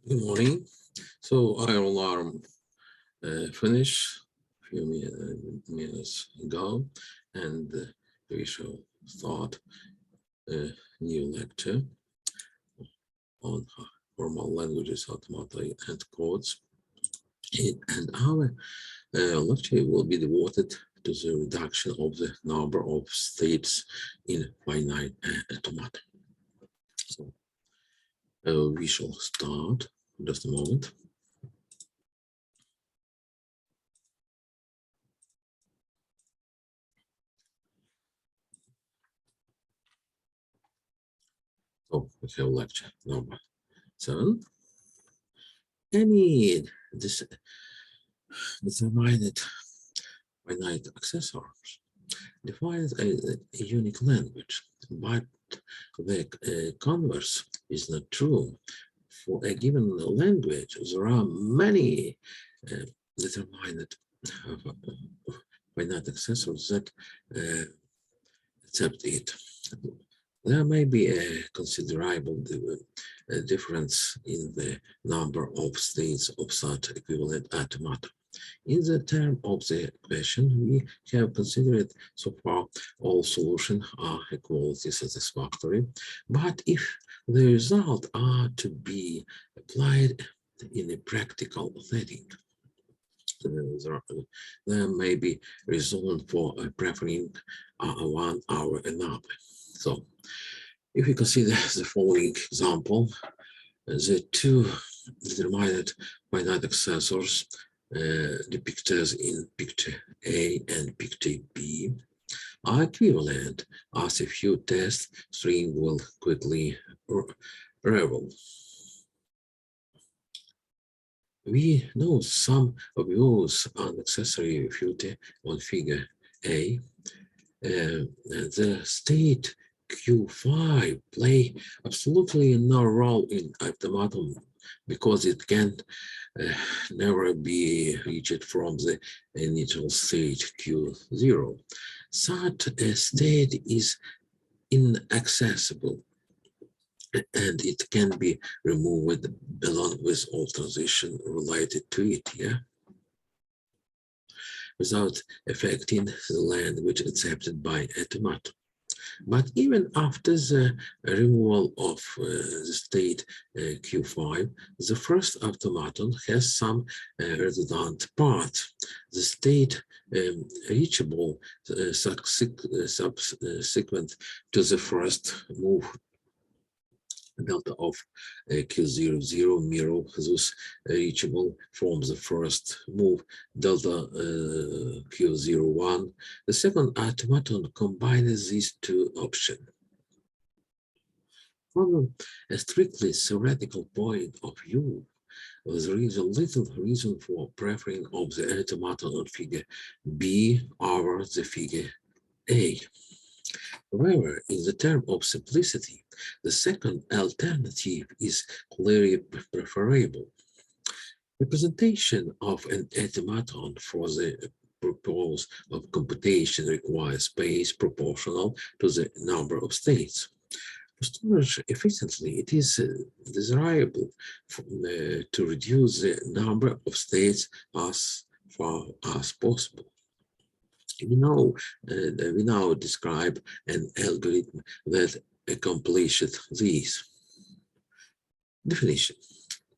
Good morning. So our alarm finished a few minutes ago, and we shall start a new lecture on formal languages, automata, and codes. And our lecture will be devoted to the reduction of the number of states in finite automata. So we shall start in just a moment. So we have lecture number 7. Any determined finite accessors defines a unique language, but the converse is not true. For a given language, there are many determined finite accessors that accept it. There may be a considerable difference in the number of states of such equivalent automata. In the term of the question, we have considered so far all solutions are equality satisfactory, but if the result are to be applied in a practical setting, there may be reason for preferring one or another. So, if we consider the following example, the two determined finite accessors depicted in picture A and picture B are equivalent, as a few test string will quickly reveal. We know some obvious unnecessary future on figure A. The state Q5 play absolutely no role in automaton because it can never be reached from the initial state Q0. Such a state is inaccessible and it can be removed along with all transition related to it, without affecting the language accepted by automaton. But even after the removal of the state Q5, the first automaton has some redundant parts. The state reachable subsequent to the first move delta of Q00 mirror thus reachable from the first move delta Q01. The second automaton combines these two options. From a strictly theoretical point of view, there is a little reason for preferring of the automaton on figure B over the figure A. However, in the term of simplicity, the second alternative is clearly preferable. Representation of an automaton for the purpose of computation requires space proportional to the number of states. To storage efficiently, it is desirable to reduce the number of states as far as possible. We now describe an algorithm that accomplishes these. Definition.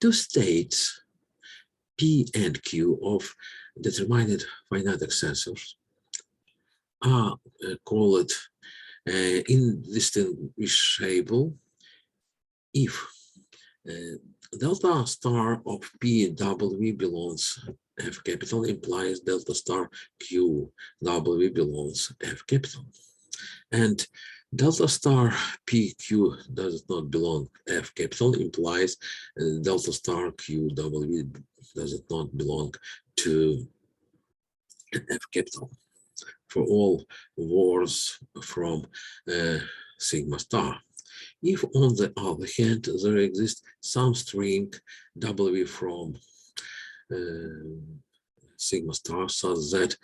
Two states P and Q of determined finite accessors are called indistinguishable if delta star of PW belongs F capital implies delta star QW belongs F capital. And delta star PQ does not belong F capital implies delta star QW does not belong to F capital for all words from sigma star. If, on the other hand, there exists some string W from sigma star such that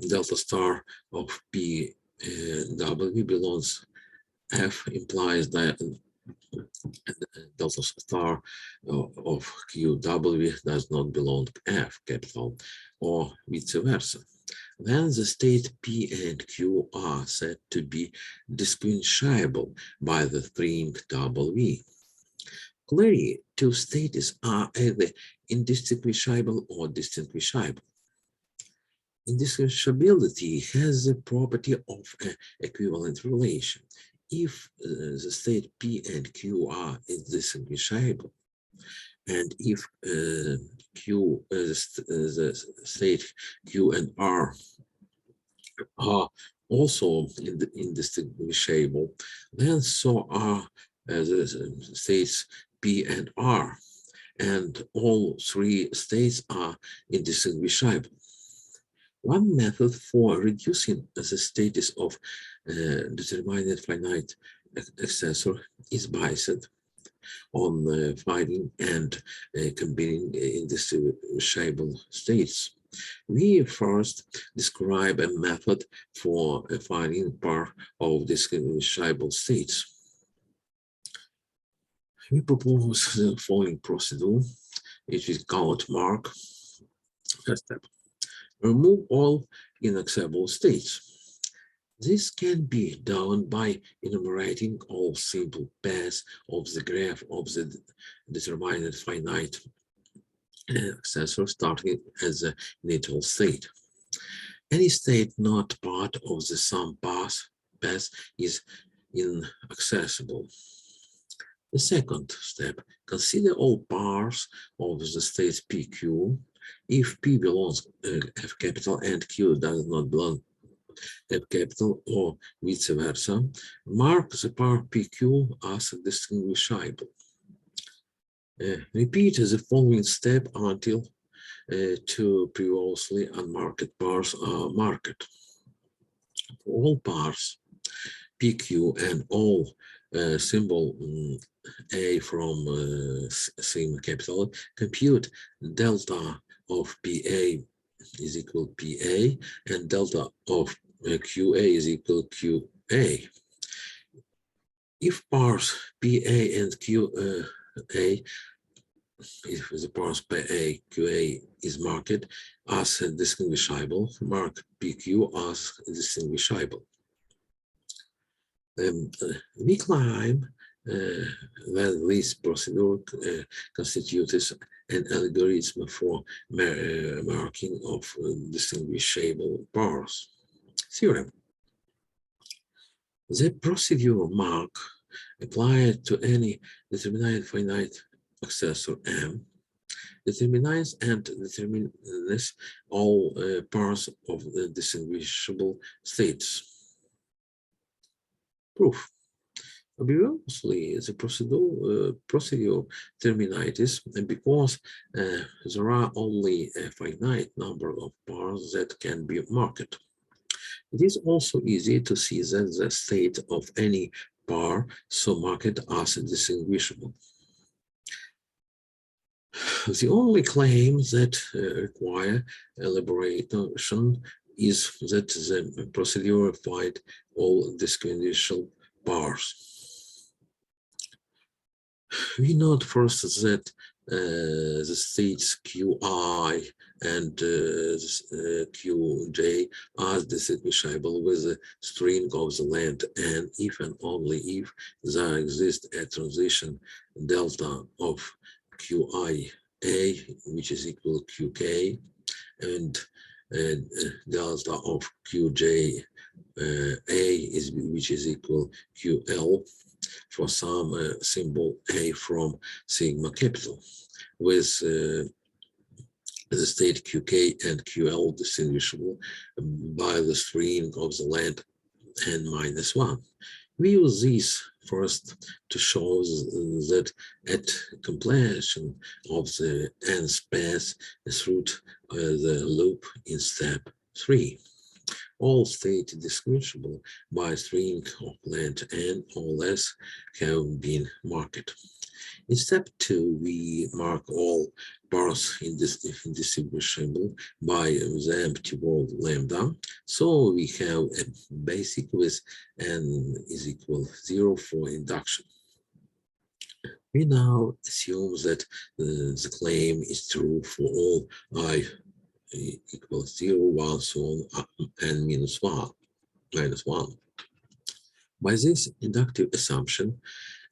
delta star of PW belongs F implies that and delta star of QW does not belong to F capital, or vice versa. Then the state P and Q are said to be distinguishable by the string W. Clearly, two states are either indistinguishable or distinguishable. Indistinguishability has the property of an equivalent relation. If the state P and Q are indistinguishable, and if the state Q and R are also indistinguishable, then so are the states P and R, and all three states are indistinguishable. One method for reducing the status of determinate finite accessor is based on finding and combining indistinguishable states. We first describe a method for finding part of distinguishable states. We propose the following procedure, which is called mark. First step, remove all inaccessible states. This can be done by enumerating all simple paths of the graph of the determinate finite accessor starting as a initial state. Any state not part of the sum path is inaccessible. The second step, consider all parts of the states PQ. If P belongs F capital and Q does not belong F capital or vice versa, mark the part PQ as distinguishable. Repeat the following step until two previously unmarked parts are marked. For all parts PQ and all symbol A from same capital, compute delta of PA is equal PA and delta of QA is equal QA. If parts PA and QA, if the parts PA, QA is marked as distinguishable, mark PQ as distinguishable. We claim that this procedure constitutes an algorithm for marking of distinguishable parts. Theorem. The procedure mark applied to any determinate finite accessor M determines and determines all parts of the distinguishable states. Proof. Obviously, the procedure terminates because there are only a finite number of parts that can be marked. It is also easy to see that the state of any par so marked as distinguishable. The only claim that require elaboration is that the procedure find all distinguishable pars. We note first that the states Qi and Qj are distinguishable with the string of the length n if and only if there exists a transition delta of Qi a, which is equal to Qk, and delta of Qj a which is equal to Ql for some symbol a from sigma capital, with the state Qk and Ql distinguishable by the string of the length n-1. We use this first to show that at completion of the nth path through the loop in step 3, all states distinguishable by string of length n or less have been marked. In step 2, we mark all parts indistinguishable by the empty word lambda. So we have a basic with n is equal 0 for induction. We now assume that the claim is true for all I equals 0, 1, so on, n minus 1, minus 1. By this inductive assumption,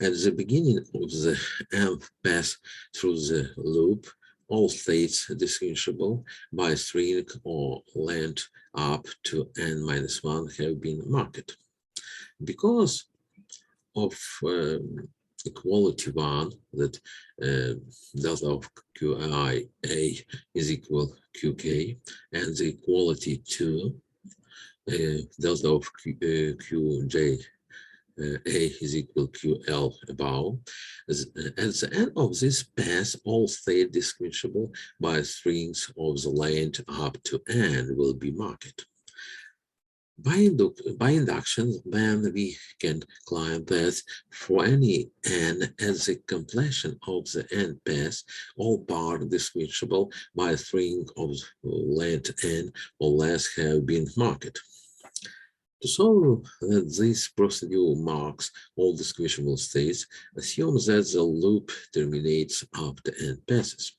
at the beginning of the nth pass through the loop, all states distinguishable by string or length up to n minus 1 have been marked. Because of equality 1, that delta of qi a is equal qk, and the equality 2, delta of qj a is equal ql above. At the end of this pass, all state distinguishable by strings of the length up to n will be marked. By induction, then we can claim that for any n at the completion of the n pass, all parts distinguishable by a string of length n or less have been marked. To solve that this procedure marks all distinguishable states, assume that the loop terminates after n passes.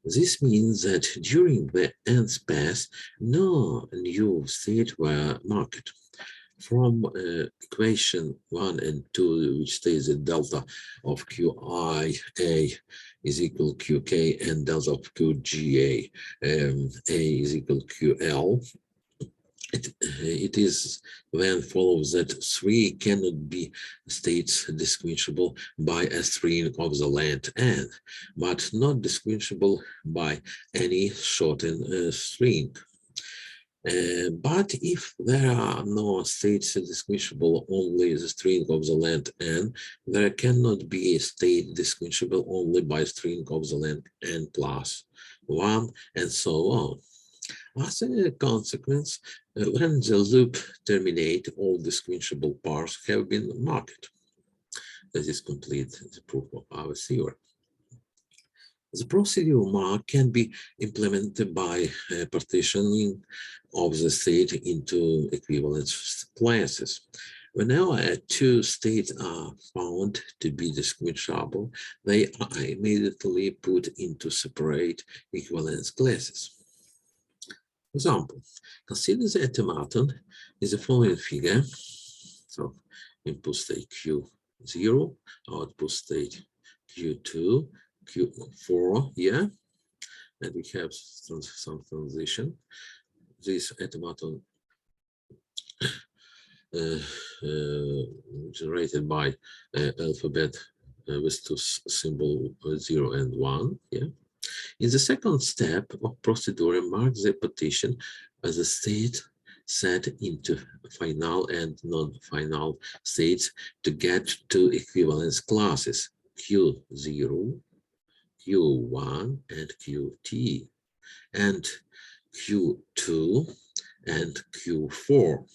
This means that during the nth pass, no new state were marked. From equation 1 and 2, which states that delta of qi a is equal qk and delta of qga a is equal ql, it is then follows that 3 cannot be states distinguishable by a string of the length n, but not distinguishable by any shortened string. But if there are no states distinguishable only the string of the length n, there cannot be a state distinguishable only by string of the length n plus 1, and so on. As a consequence, when the loop terminates, all distinguishable parts have been marked. That is complete the proof of our theorem. The procedure mark can be implemented by partitioning of the state into equivalent classes. Whenever two states are found to be distinguishable, they are immediately put into separate equivalence classes. Example, consider the automaton is the following figure. So input state Q0, output state Q2, Q4 here, and we have some transition. This automaton generated by alphabet with two symbol 0 and 1. Yeah. In the second step of procedure, mark the partition as a state set into final and non-final states to get to equivalence classes Q0, Q1, and Qt, and Q2 and Q4.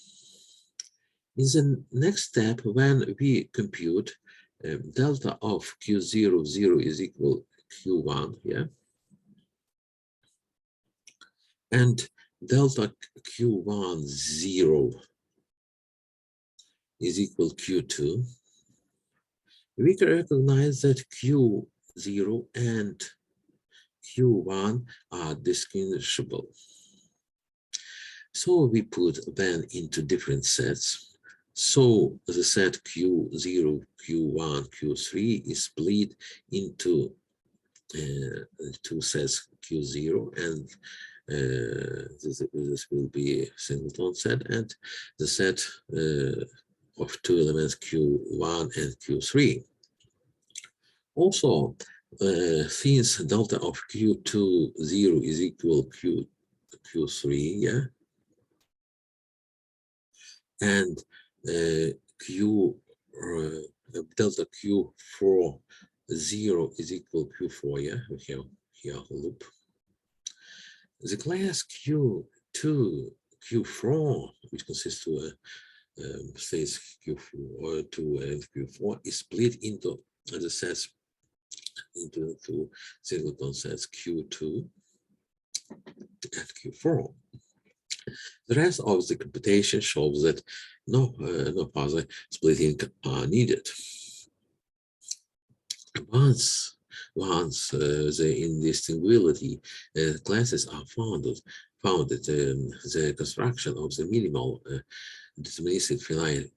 In the next step, when we compute delta of Q00 is equal Q1, yeah, and delta Q1 0 is equal Q2, we can recognize that Q0 and Q1 are distinguishable. So we put them into different sets. So the set Q0, Q1, Q3 is split into two sets Q0, and this will be a singleton set, and the set of two elements Q1 and Q3. Also, since delta of Q2 0 is equal Q3, yeah, and delta Q4 0 is equal Q4, yeah, we have here a loop. The class Q2, Q4, which consists of states Q4, 2 and Q4, is split into the sets into two singleton sets Q2 and Q4. The rest of the computation shows that no further splitting are needed. Once the indistinguishability classes are founded, the construction of the minimal deterministic finite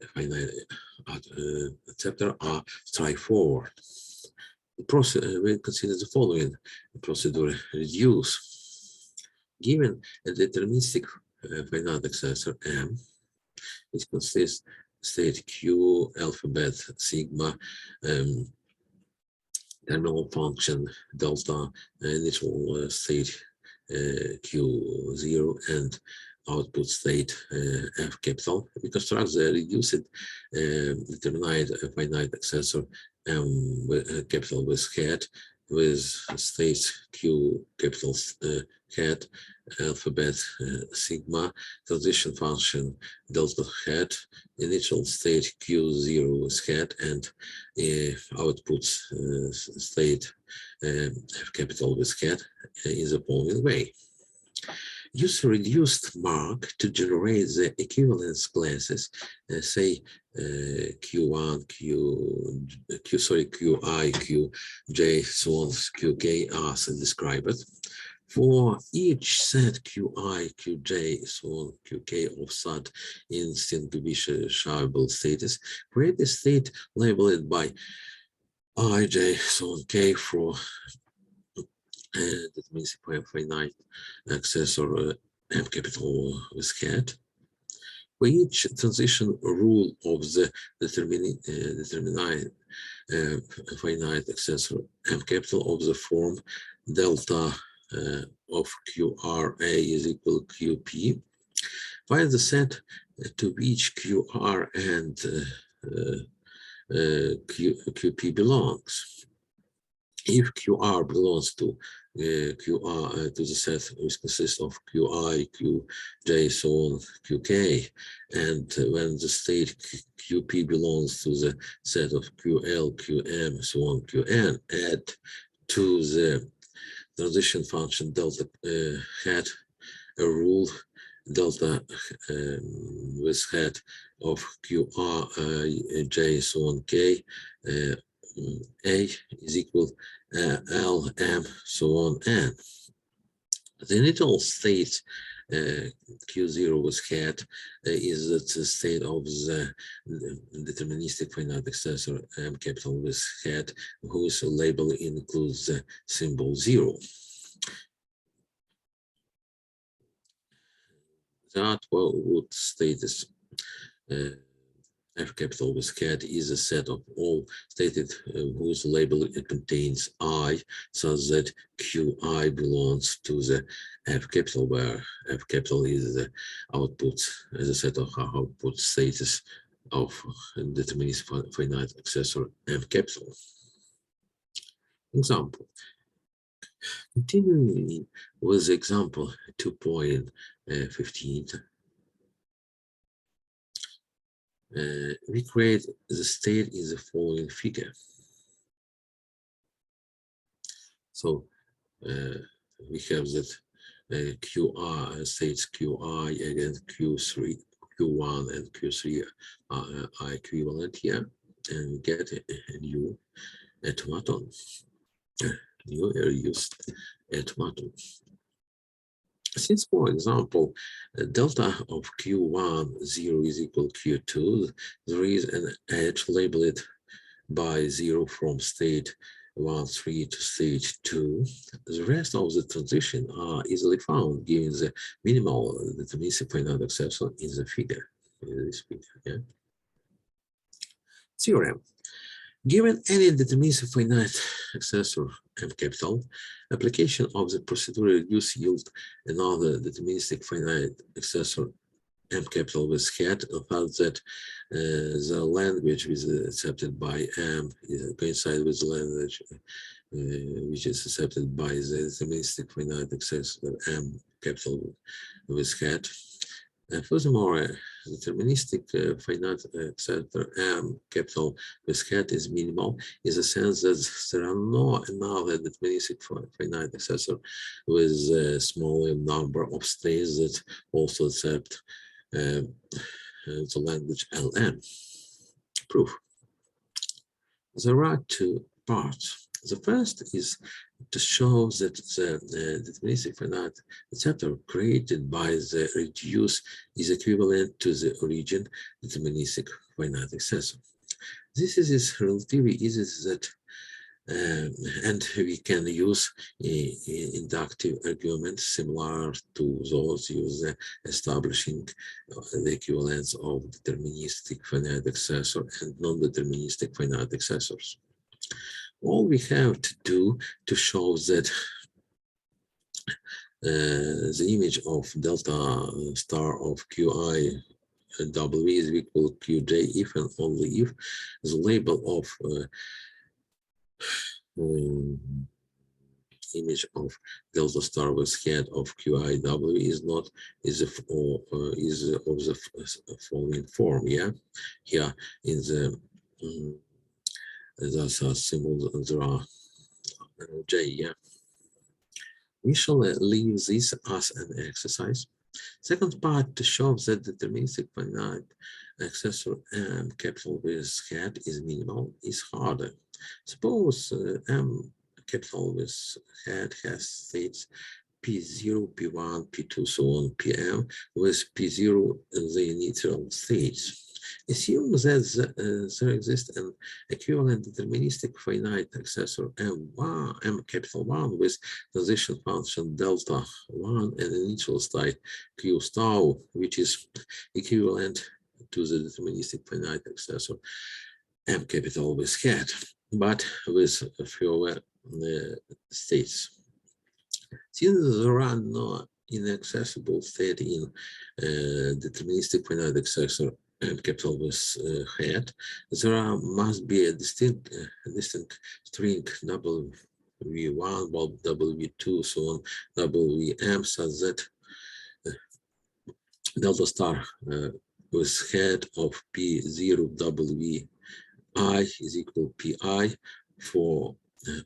chapter are straightforward. We consider the following procedure: reduce. Given a deterministic finite successor M, it consists state Q, alphabet, sigma, um, terminal function, delta, initial state Q0, and output state F capital. We construct the reduced determinate finite successor M capital with hat, with state Q capital hat, alphabet sigma, transition function delta hat, initial state Q0 with hat, and output state capital with hat in the following way. Use reduced mark to generate the equivalence classes, say Q1, QI, QJ, so on, QK as described. For each set QI, QJ, so on, QK of such indistinguishable status, create a state labeled by IJ, so on, K for that means if we have finite access or M capital with hat. For each transition rule of the determinate finite access or M capital of the form delta of QRA is equal to QP. Find the set to which QR and QP belongs. If QR belongs to QR to the set which consists of QI, QJ, so on, QK, and when the state QP belongs to the set of QL, QM, so on, QN, add to the transition function delta hat a rule delta with hat of QR, J, so on, K, A is equal L, M, so on, N. The initial state Q0 with hat is the state of the deterministic finite successor M capital with hat, whose label includes the symbol 0. That would status F capital with hat is a set of all stated whose label contains I, such that QI belongs to the F capital, where F capital is the output as a set of output status of deterministic finite successor M capital. Example. Continuing with example 2.15. We create the state in the following figure. So we have that QR states QI against Q3, Q1 and Q3 are equivalent here, and we get a new automaton, new reduced automaton. Since, for example, delta of Q1 0 is equal to Q2, there is an edge labeled by 0 from state 1, 3 to state 2. The rest of the transition are easily found given the minimal deterministic finite exception in the figure. In this figure, yeah. Theorem. Given any deterministic finite successor M capital, application of the procedure reduce yield another deterministic finite successor M capital with hat, found that the language is accepted by M is coincide with the language which is accepted by the deterministic finite successor M capital with hat. And furthermore, deterministic finite successor M capital with hat is minimal in the sense that there are no another deterministic finite successor with a smaller number of states that also accept the language LM. Proof. There are two parts. The first is to show that the deterministic finite acceptor created by the reduce is equivalent to the origin deterministic finite accessor. This is relatively easy that and we can use inductive arguments similar to those used establishing the equivalence of deterministic finite accessor and non-deterministic finite accessors. All we have to do to show that the image of delta star of qi w is equal to qj if and only if the label of image of delta star with head of QIW is not is of the following form. Yeah, here in the there's a symbol there are J. Yeah, we shall leave this as an exercise. Second part to show that the deterministic finite accessor M capital with head is minimal is harder. Suppose M capital with head has states P0, P1, P2, so on, Pm, with P0 the initial states. Assume that there exists an equivalent deterministic finite accessor M1, M capital 1 with transition function delta 1 and initial state Q star, which is equivalent to the deterministic finite accessor M capital with head, but with fewer states. Since there are no inaccessible state in deterministic finite accessor and capital with head, there must be a distinct string W1, W2, so on, WM, such that delta star with head of P0 WI is equal PI for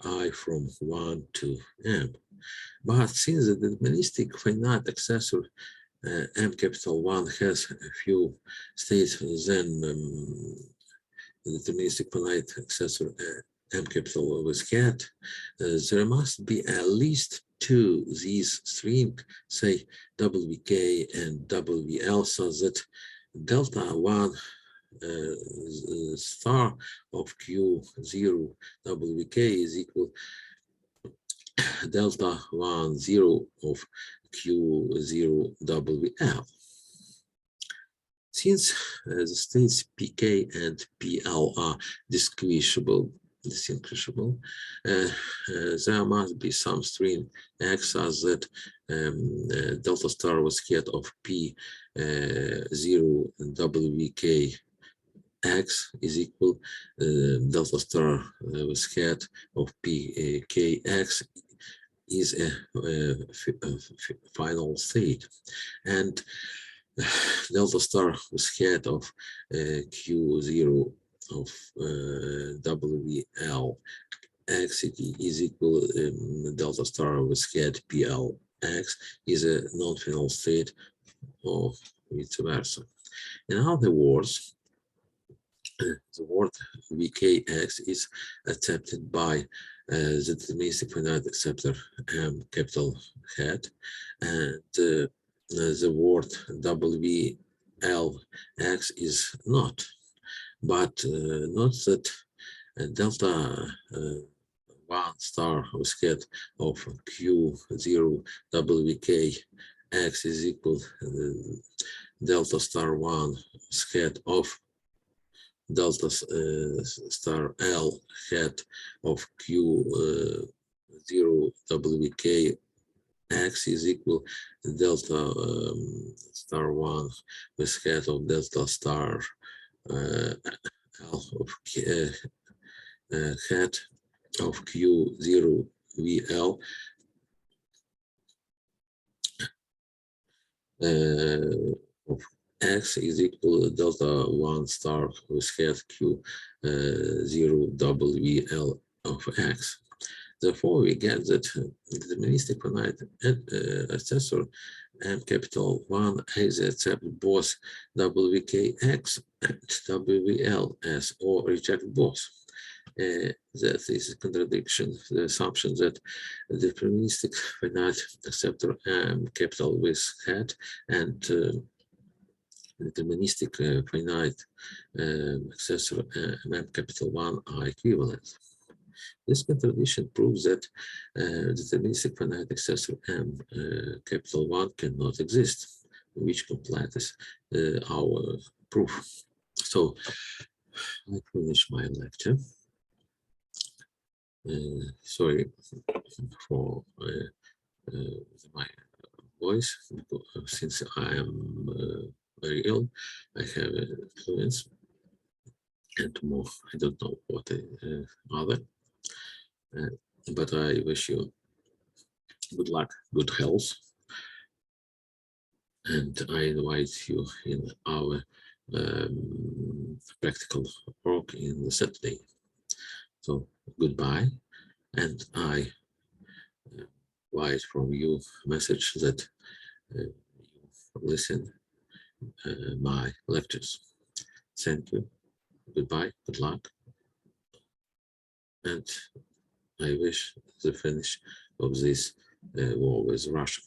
I from 1 to M. But since the deterministic finite accessor M capital 1 has a few states, then the deterministic finite accessor M capital with head, there must be at least two these string, say WK and WL, so that delta 1 star of Q0 WK is equal delta 1 0 of Q0 WL. Since the states PK and PL are distinguishable, there must be some string X as that delta star with head of P0 WK X is equal delta star with head of PKX is a final state, and delta star with head of Q0 of WL X is equal delta star with head PLX is a non-final state, or vice versa. In other words, the word VKX is accepted by the deterministic finite acceptor M capital head, and the word WLX is not. But note that delta 1 star with head of Q0 WK X is equal delta star 1 with head of delta star L head of Q0 WK X is equal delta star 1 with head of delta star L of head of Q0 VL of X is equal to delta 1 star with head Q0 WL of X. Therefore, we get that the deterministic finite accessor M capital 1 is accept both WKX and WLS or reject both. that is a contradiction. The assumption that the deterministic finite acceptor capital with hat and deterministic finite accessor M capital 1 are equivalent. This contradiction proves that deterministic finite accessor M capital 1 cannot exist, which completes our proof. So I finish my lecture. Sorry for my voice, since I am very ill. I have influence and more. I don't know what other. But I wish you good luck, good health, and I invite you in our practical work in the Saturday. So goodbye, and I write from you a message that you listen my lectures. Thank you. Goodbye. Good luck. And I wish the finish of this war with Russia.